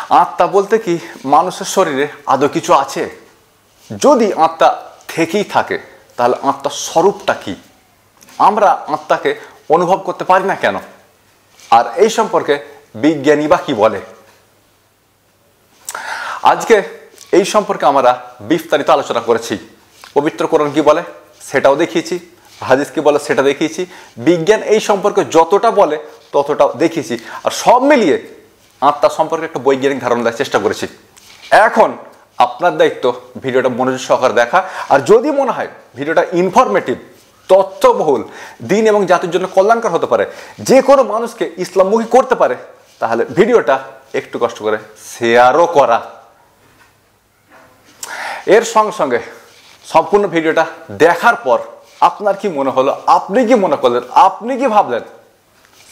আত্মা বলতে কি মানুষের শরীরে আদৌ কিছু আছে? যদি আত্মা থেকেই থাকে তাহলে আত্মার স্বরূপটা কি? আমরা আত্মাকে অনুভব করতে পারি না কেন? আর এই সম্পর্কে বিজ্ঞানী বা কি বলে? আজকে এই সম্পর্কে আমরা বিস্তারিত আলোচনা করেছি। পবিত্র কোরআন কি বলে সেটাও দেখিয়েছি, হাদিস কি বলে সেটা দেখিয়েছি, বিজ্ঞান এই সম্পর্কে যতটা বলে ততটাও দেখিয়েছি। আর সব মিলিয়ে আত্মা সম্পর্কে একটা বৈজ্ঞানিক ধারণা দেওয়ার চেষ্টা করেছি। এখন আপনার দায়িত্ব ভিডিওটা মনোযোগ সহকারে দেখা। আর যদি মনে হয় ভিডিওটা ইনফরমেটিভ, তথ্যবহুল, দিন এবং জাতির জন্য কল্যাণকর হতে পারে, যে কোনো মানুষকে ইসলামমুখী করতে পারে, তাহলে ভিডিওটা একটু কষ্ট করে শেয়ারও করা। এর সঙ্গে সঙ্গে সম্পূর্ণ ভিডিওটা দেখার পর আপনার কি মনে হলো, আপনি কি মনে করলেন, আপনি কি ভাবলেন,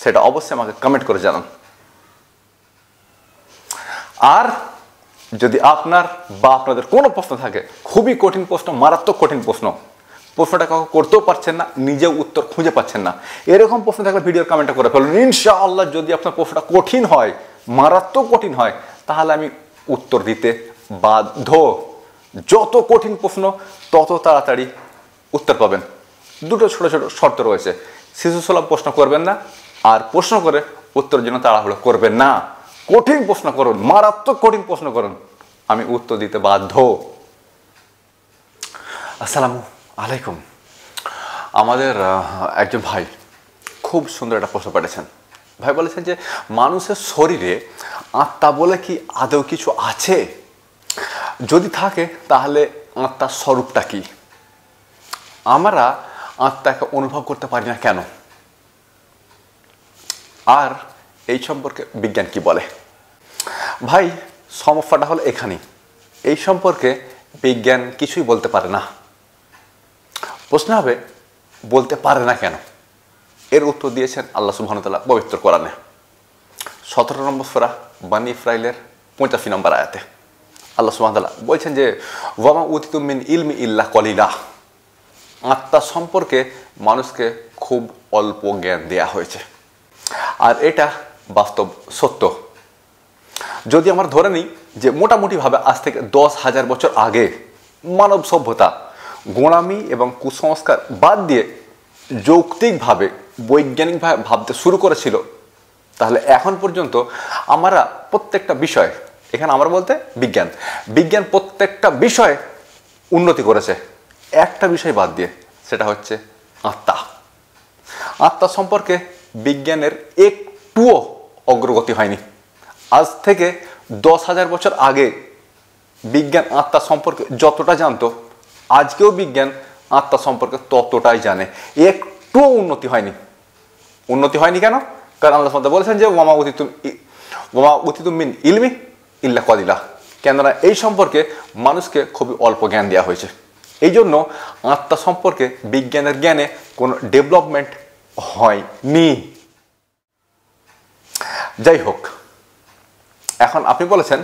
সেটা অবশ্যই আমাকে কমেন্ট করে জানান। আর যদি আপনার বা আপনাদের কোনো প্রশ্ন থাকে, খুবই কঠিন প্রশ্ন, মারাত্মক কঠিন প্রশ্ন, প্রশ্নটা কাউকে করতেও পারছেন না, নিজেও উত্তর খুঁজে পাচ্ছেন না, এরকম প্রশ্ন থাকলে ভিডিওর কমেন্টটা করে ফেলুন। ইনশাআল্লাহ যদি আপনার প্রশ্নটা কঠিন হয়, মারাত্মক কঠিন হয়, তাহলে আমি উত্তর দিতে বাধ্য। যত কঠিন প্রশ্ন তত তাড়াতাড়ি উত্তর পাবেন। দুটো ছোট ছোট শর্ত রয়েছে। শিশুসুলভ প্রশ্ন করবেন না, আর প্রশ্ন করে উত্তরের জন্য তাড়াহুড়ো করবেন না। কঠিন প্রশ্ন করুন, মারাত্মক কঠিন প্রশ্ন করুন, আমি উত্তর দিতে বাধ্য। আসসালামু আলাইকুম। আমাদের একজন ভাই খুব সুন্দর একটা প্রশ্ন পাঠিয়েছেন। ভাই বলেছেন যে মানুষের শরীরে আত্মা বলে কি আদৌ কিছু আছে? যদি থাকে তাহলে আত্মার স্বরূপটা কি? আমরা আত্মাকে অনুভব করতে পারি না কেন? আর এই সম্পর্কে বিজ্ঞান কি বলে? ভাই সমস্যাটা হলো এখানেই। এই সম্পর্কে বিজ্ঞান কিছুই বলতে পারে না। প্রশ্ন হবে বলতে পারে না কেন? এর উত্তর দিয়েছেন আল্লাহ সুবহানাহু ওয়া তাআলা পবিত্র কোরআনে 17 নম্বর সূরা বনী ইসরাঈলের 85 নম্বর আয়াতে আল্লাহ সুবহানাহু ওয়া তাআলা বলছেন যে ওয়ামা উতিতুম মিন ইলমি ইল্লা কলিলা। আত্মা সম্পর্কে মানুষকে খুব অল্প জ্ঞান দেয়া হয়েছে, আর এটা বাস্তব সত্য। যদি আমরা ধরে নিই যে মোটামুটিভাবে আজ থেকে 10,000 বছর আগে মানব সভ্যতা গোঁড়ামি এবং কুসংস্কার বাদ দিয়ে যৌক্তিকভাবে, বৈজ্ঞানিকভাবে ভাবতে শুরু করেছিল, তাহলে এখন পর্যন্ত আমরা প্রত্যেকটা বিষয়, এখানে আমরা বলতে বিজ্ঞান প্রত্যেকটা বিষয়ে উন্নতি করেছে, একটা বিষয় বাদ দিয়ে, সেটা হচ্ছে আত্মা। আত্মা সম্পর্কে বিজ্ঞানের একটুও অগ্রগতি হয়নি। আজ থেকে 10,000 বছর আগে বিজ্ঞান আত্মা সম্পর্কে যতটা জানতো, আজকেও বিজ্ঞান আত্মা সম্পর্কে ততটাই জানে। একটুও উন্নতি হয়নি। উন্নতি হয়নি কেন? কারণ আল্লাহ সুবহানাহু বলেছেন যে ওয়ামা উতিতুম মিন ইলমি ইল্লা কলিলা। কেননা এই সম্পর্কে মানুষকে খুবই অল্প জ্ঞান দেওয়া হয়েছে। এই জন্য আত্মা সম্পর্কে বিজ্ঞানের জ্ঞানে কোনো ডেভেলপমেন্ট হয়নি। যাই হোক, এখন আপনি বলেছেন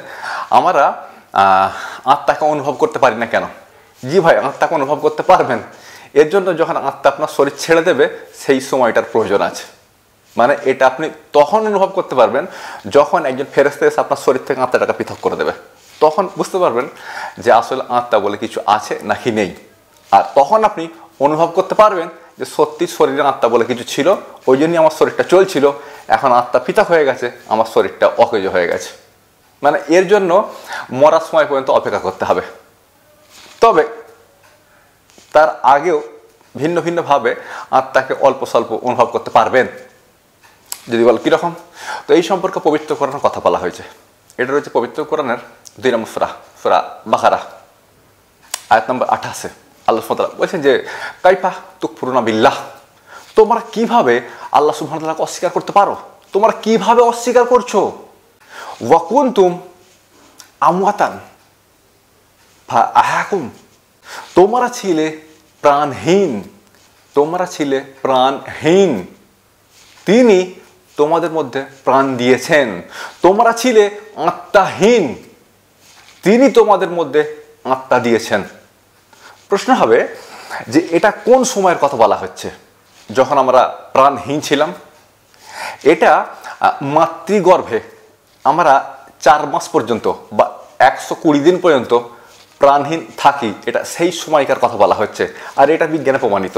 আমরা আত্মাকে অনুভব করতে পারি না কেন? জি ভাই, আত্মাকে অনুভব করতে পারবেন। এর জন্য যখন আত্মা আপনার শরীর ছেড়ে দেবে সেই সময়টার প্রয়োজন আছে। মানে এটা আপনি তখন অনুভব করতে পারবেন যখন একজন ফেরেশতা এসে আপনার শরীর থেকে আত্মাটাকে পৃথক করে দেবে। তখন বুঝতে পারবেন যে আসলে আত্মা বলে কিছু আছে নাকি নেই। আর তখন আপনি অনুভব করতে পারবেন যে সত্যি শরীরে আত্মা বলে কিছু ছিল, ওই জন্যই আমার শরীরটা চলছিল। এখন আত্মা পৃথক হয়ে গেছে, আমার শরীরটা অকেজো হয়ে গেছে। মানে এর জন্য মরার সময় পর্যন্ত অপেক্ষা করতে হবে। তবে তার আগেও ভিন্ন ভিন্নভাবে আত্মাকে অল্প স্বল্প অনুভব করতে পারবেন। যদি বল কীরকম, তো এই সম্পর্কে পবিত্র কোরআনের কথা বলা হয়েছে। এটা রয়েছে পবিত্র কোরআনের 2 নম্বর সূরা বাকারা আয়াত নম্বর 28। আল্লাহ সুবহানাহু ওয়া তাআলা বলছেন যে কাইফা তুকফুরুনা বিল্লাহ। তোমরা কিভাবে আল্লাহ সুবহানাহু ওয়া তাআলাকে অস্বীকার করতে পারো? তোমরা কিভাবে অস্বীকার করছো? ওয়া কুনতুম আমওয়াতান ফাআহাকুম। তোমরা ছিলে প্রাণহীন, তোমরা ছিলে প্রাণহীন, তিনি তোমাদের মধ্যে প্রাণ দিয়েছেন। তোমরা ছিলে আত্মাহীন, তিনি তোমাদের মধ্যে আত্মা দিয়েছেন। প্রশ্ন হবে যে এটা কোন সময়ের কথা বলা হচ্ছে? যখন আমরা প্রাণহীন ছিলাম। এটা মাতৃগর্ভে আমরা 4 মাস পর্যন্ত বা 120 দিন পর্যন্ত প্রাণহীন থাকি, এটা সেই সময়কার কথা বলা হচ্ছে। আর এটা বিজ্ঞানে প্রমাণিত।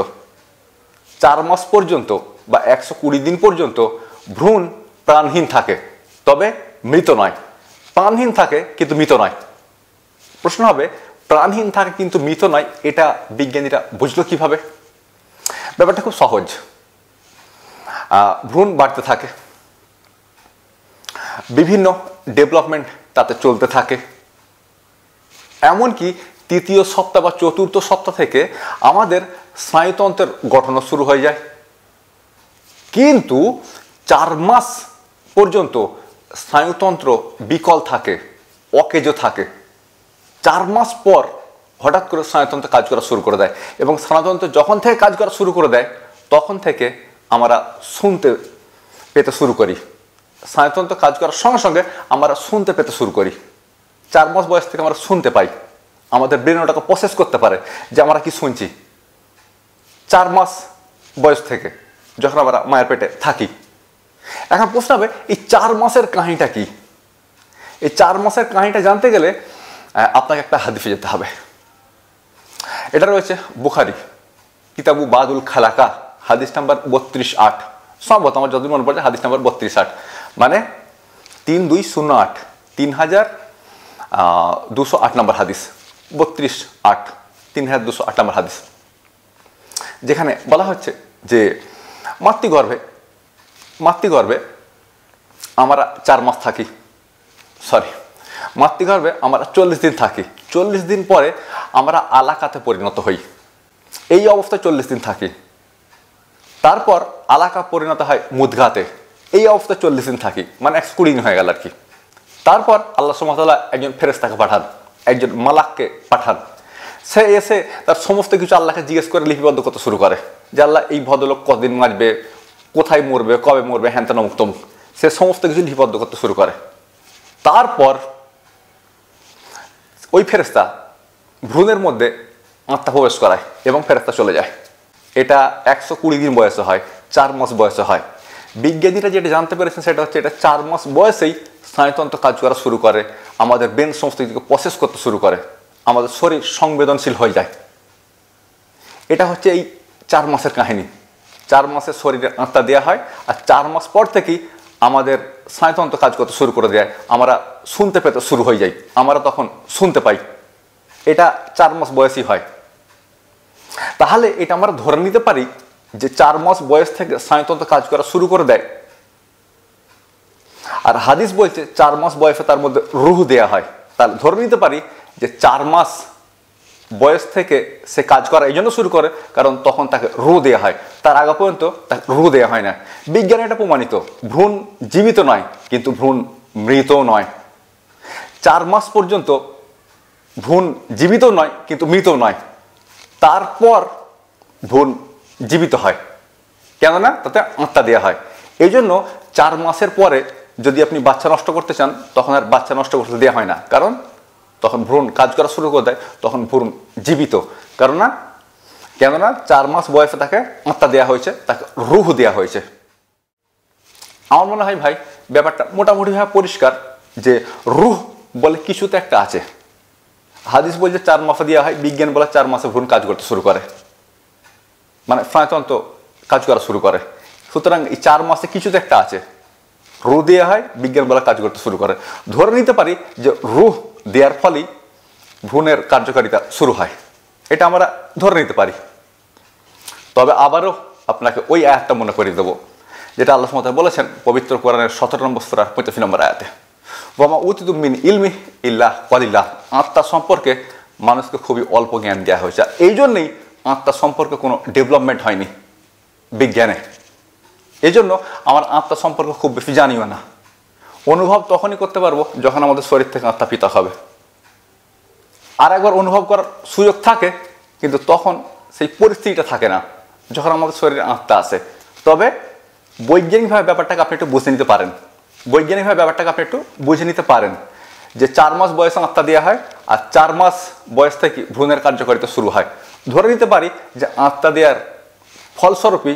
4 মাস পর্যন্ত বা 120 দিন পর্যন্ত ভ্রূণ প্রাণহীন থাকে, তবে মৃত নয়। প্রাণহীন থাকে কিন্তু মৃত নয়। প্রশ্ন হবে, প্রাণহীন থাকে কিন্তু মৃত নয়, এটা বিজ্ঞানীরা বুঝলো কিভাবে? ব্যাপারটা খুব সহজ। ভ্রূণ বাড়তে থাকে, বিভিন্ন ডেভেলপমেন্ট তাতে চলতে থাকে, এমনকি 3য় সপ্তাহ বা 4র্থ সপ্তাহ থেকে আমাদের স্নায়ুতন্ত্রের গঠনও শুরু হয়ে যায়। কিন্তু 4 মাস পর্যন্ত স্নায়ুতন্ত্র বিকল থাকে, অকেজো থাকে। 4 মাস পর হঠাৎ করে স্নায়ুতন্ত্র কাজ করা শুরু করে দেয়, এবং স্নায়ুতন্ত্র যখন থেকে কাজ করা শুরু করে দেয় তখন থেকে আমরা শুনতে পেতে শুরু করি। স্নায়ুতন্ত্র কাজ করার সঙ্গে সঙ্গে আমরা শুনতে পেতে শুরু করি। 4 মাস বয়স থেকে আমরা শুনতে পাই, আমাদের ব্রেন ওটাকে প্রসেস করতে পারে যে আমরা কি শুনছি। 4 মাস বয়স থেকে যখন আমরা মায়ের পেটে থাকি। এখন প্রশ্ন হবে, এই 4 মাসের কাহিনীটা কি? এই 4 মাসের কাহিনীটা জানতে গেলে আপনাকে একটা হাদিসে যেতে হবে। এটা রয়েছে বুখারী কিতাবু বাদুল খালাকা, হাদিস নাম্বার 32-8। সম্ভবত আমার যতদিন মনে পড়ছে হাদিস নাম্বার 32-8, মানে 3208, 3208 নম্বর হাদিস, 32-8, 3208 নম্বর হাদিস, যেখানে বলা হচ্ছে যে মাতৃগর্ভে আমরা 4 মাস থাকি, মাতৃগর্ভে আমরা 40 দিন থাকি। 40 দিন পরে আমরা আলাকাতে পরিণত হই। এই অবস্থায় 40 দিন থাকি। তারপর আলাকা পরিণত হয় মুদগাতে। এই অবস্থায় 40 দিন থাকি, মানে 120 দিন হয়ে গেল আর কি। তারপর আল্লাহ সুবহানাহু ওয়া তাআলা একজন ফেরেশতাকে পাঠান, একজন মালাককে পাঠান। সে এসে তার সমস্ত কিছু আল্লাহকে জিজ্ঞেস করে লিপিবদ্ধ করতে শুরু করে যে আল্লাহ এই ভদ্রলোক কতদিন বাঁচবে, কোথায় মরবে, কবে মরবে, হ্যান তেন মুক্ত। সে সমস্ত কিছু লিপিবদ্ধ করতে শুরু করে। তারপর ওই ফেরেশতা ভ্রূণের মধ্যে আত্মা প্রবেশ করায় এবং ফেরেশতা চলে যায়। এটা 120 দিন বয়সে হয়, 4 মাস বয়সে হয়। বিজ্ঞানীরা যেটা জানতে পেরেছেন সেটা হচ্ছে এটা 4 মাস বয়সেই স্নায়ুতন্ত্র কাজ করা শুরু করে, আমাদের ব্রেন সমস্ত কিছুকে প্রসেস করতে শুরু করে, আমাদের শরীর সংবেদনশীল হয়ে যায়। এটা হচ্ছে এই 4 মাসের কাহিনী। 4 মাসে শরীরে আত্মা দেওয়া হয়, আর 4 মাস পর থেকেই আমাদের স্নায়ুতন্ত্র কাজ করতে শুরু করে দেয়, আমরা শুনতে পেতে শুরু হয়ে যাই, আমরা তখন শুনতে পাই। এটা 4 মাস বয়সই হয়। তাহলে এটা আমরা ধরে নিতে পারি যে 4 মাস বয়স থেকে স্নায়ুতন্ত্র কাজ করা শুরু করে দেয়। আর হাদিস বলছে 4 মাস বয়সে তার মধ্যে রূহ দেয়া হয়। তাহলে ধরে নিতে পারি যে 4 মাস বয়স থেকে সে কাজ করা এই জন্য শুরু করে কারণ তখন তাকে রূহ দেয়া হয়, তার আগে পর্যন্ত তাকে রূহ দেয়া হয় না। বিজ্ঞানে এটা প্রমাণিত। ভ্রূণ জীবিত নয় কিন্তু ভ্রূণ মৃতও নয়। 4 মাস পর্যন্ত ভ্রূণ জীবিত নয় কিন্তু মৃতও নয়। তারপর ভ্রূণ জীবিত হয়, কেননা তাতে আত্মা দেওয়া হয়। এই জন্য 4 মাসের পরে যদি আপনি বাচ্চা নষ্ট করতে চান তখন আর বাচ্চা নষ্ট করতে দেওয়া হয় না, কারণ তখন ভ্রূণ কাজ করা শুরু করে দেয়, তখন ভ্রূণ জীবিত। কেননা 4 মাস বয়সে তাকে আত্মা দেওয়া হয়েছে, তাকে রূহ দেওয়া হয়েছে। আমার মনে হয় ভাই ব্যাপারটা মোটামুটিভাবে পরিষ্কার যে রূহ বলে কিছু তো একটা আছে। হাদিস বলছে 4 মাসে দেওয়া হয়, বিজ্ঞান বলে 4 মাসে ভ্রূণ কাজ করতে শুরু করে, মানে স্নায়ুতন্ত্র কাজ করা শুরু করে। সুতরাং এই 4 মাসে কিছু তো একটা আছে। রূহ দেওয়া হয়, বিজ্ঞান বলে কাজ করতে শুরু করে। ধরে নিতে পারি যে রূহ দেওয়ার ফলেই ভ্রূণের কার্যকারিতা শুরু হয়, এটা আমরা ধরে নিতে পারি। তবে আবারও আপনাকে ওই আয়াতটা মনে করিয়ে দেবো যেটা আল্লাহ সুবহানাহু ওয়া তাআলা বলেছেন পবিত্র কোরআনের 17 নম্বর সূরা 85 নম্বর আয়াতে, ওয়ামা উতিতুম মিন ইলমি ইল্লা ক্বালিলা। আত্মা সম্পর্কে মানুষকে খুবই অল্প জ্ঞান দেওয়া হয়েছে। এই জন্যই আত্মা সম্পর্কে কোনো ডেভেলপমেন্ট হয়নি বিজ্ঞানে। এই জন্য আমার আত্মা সম্পর্কে খুব বেশি জানিও না। অনুভব তখনই করতে পারবো যখন আমাদের শরীর থেকে আত্মা পৃথক হবে। আর একবার অনুভব করার সুযোগ থাকে, কিন্তু তখন সেই পরিস্থিতিটা থাকে না যখন আমাদের শরীরে আত্মা আছে। তবে বৈজ্ঞানিকভাবে ব্যাপারটাকে আপনি একটু বুঝে নিতে পারেন। বুঝে নিতে পারেন যে 4 মাস বয়সে আত্মা দেওয়া হয়, আর 4 মাস বয়স থেকে ভ্রূণের কার্যকারিতা শুরু হয়। ধরে নিতে পারি যে আত্মা দেওয়ার ফলস্বরূপই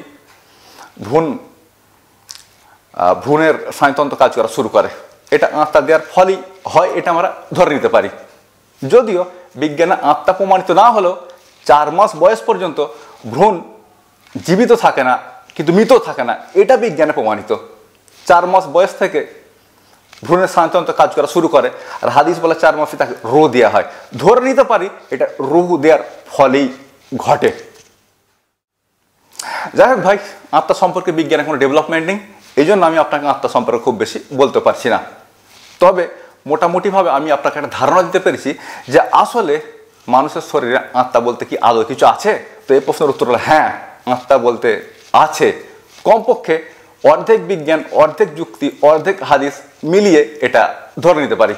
ভ্রূণের স্নায়ুতন্ত্র কাজ করা শুরু করে। এটা আত্মা দেওয়ার ফলই হয়, এটা আমরা ধরে নিতে পারি। যদিও বিজ্ঞানে আত্মা প্রমাণিত না হলেও 4 মাস বয়স পর্যন্ত ভ্রূণ জীবিত থাকে না, কিন্তু মৃত থাকে না, এটা বিজ্ঞানে প্রমাণিত। 4 মাস বয়স থেকে ভ্রূণের স্থানান্তর কাজ করা শুরু করে, আর হাদিস বলে 4 মাসে তাকে রু দেওয়া হয়। ধরে নিতে পারি এটা রু দেওয়ার ফলেই ঘটে। যাই হোক ভাই, আত্মা সম্পর্কে বিজ্ঞানের কোনো ডেভেলপমেন্ট নেই, এই জন্য আমি আপনাকে আত্মা সম্পর্কে খুব বেশি বলতে পারছি না। তবে মোটামুটিভাবে আমি আপনাকে একটা ধারণা দিতে পেরেছি যে আসলে মানুষের শরীরে আত্মা বলতে কি আদৌ কিছু আছে। তো এই প্রশ্নের উত্তর হলো হ্যাঁ, আত্মা বলতে আছে। কমপক্ষে অর্ধেক বিজ্ঞান, অর্ধেক যুক্তি, অর্ধেক হাদিস মিলিয়ে এটা ধরে নিতে পারি।